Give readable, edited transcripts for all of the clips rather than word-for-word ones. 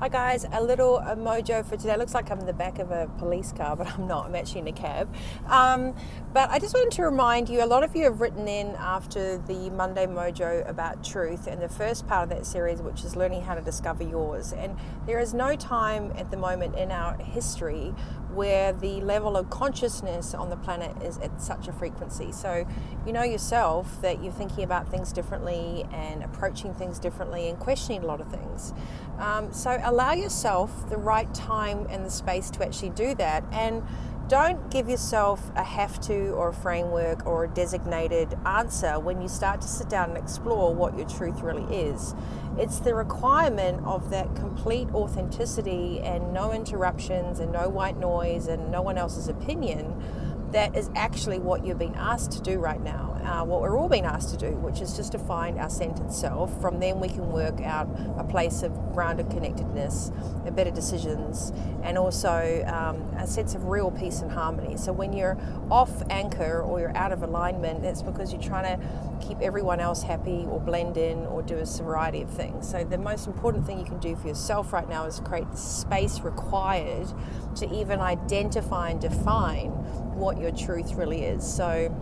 Hi guys, a little mojo for today. Looks like I'm in the back of a police car, but I'm not. I'm actually in a cab. But I just wanted to remind you, a lot of you have written in after the Monday Mojo about truth and the first part of that series, which is learning how to discover yours. And there is no time at the moment in our history where the level of consciousness on the planet is at such a frequency. So you know yourself that you're thinking about things differently and approaching things differently and questioning a lot of things. So allow yourself the right time and the space to actually do that, and don't give yourself a have to or a framework or a designated answer when you start to sit down and explore what your truth really is. It's the requirement of that complete authenticity and no interruptions and no white noise and no one else's opinion that is actually what you're being asked to do right now, what we're all being asked to do, which is just to find our centered self. From then we can work out a place of grounded connectedness, better decisions, and also a sense of real peace and harmony. So when you're off anchor or you're out of alignment, that's because you're trying to keep everyone else happy or blend in or do a variety of things. So the most important thing you can do for yourself right now is create the space required to even identify and define what your truth really is. So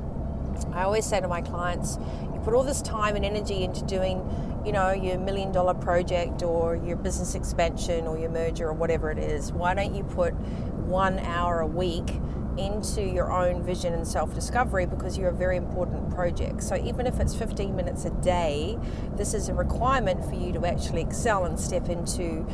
I always say to my clients, you put all this time and energy into doing, your $1 million project or your business expansion or your merger or whatever it is. Why don't you put 1 hour a week into your own vision and self-discovery, because you're a very important project. So even if it's 15 minutes a day, this is a requirement for you to actually excel and step into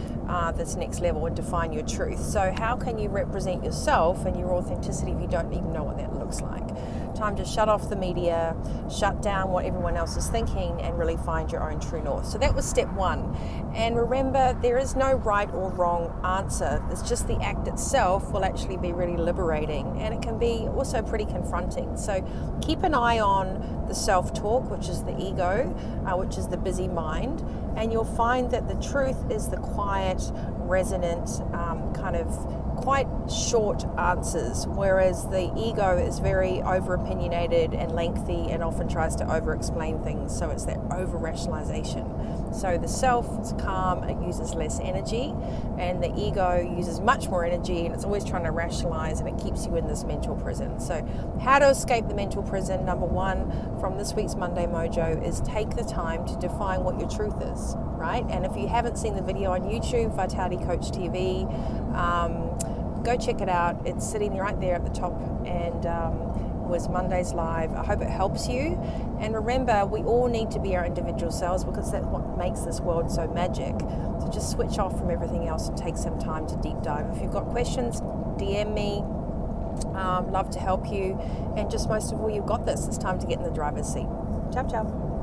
this next level and define your truth. So how can you represent yourself and your authenticity if you don't even know what that looks like? Time to shut off the media, shut down what everyone else is thinking, and really find your own true north. So that was step one. And remember, there is no right or wrong answer. It's just the act itself will actually be really liberating, and it can be also pretty confronting. So keep an eye on the self-talk, which is the ego, which is the busy mind, and you'll find that the truth is the quiet, resonant, kind of quite short answers, whereas the ego is very over-opinionated and lengthy and often tries to over-explain things. So it's that over-rationalization. So the self is calm, it uses less energy, and the ego uses much more energy, and it's always trying to rationalize, and it keeps you in this mental prison. So how to escape the mental prison, number one, from this week's Monday Mojo, is take the time to define what your truth is, right? And if you haven't seen the video on YouTube, Vitality Coach TV, go check it out. It's sitting right there at the top, and was Monday's live. I hope it helps you. And remember, we all need to be our individual selves, because that's what makes this world so magic. So just switch off from everything else and take some time to deep dive. If you've got questions, DM me. Love to help you. And just most of all, you've got this. It's time to get in the driver's seat. Ciao, ciao.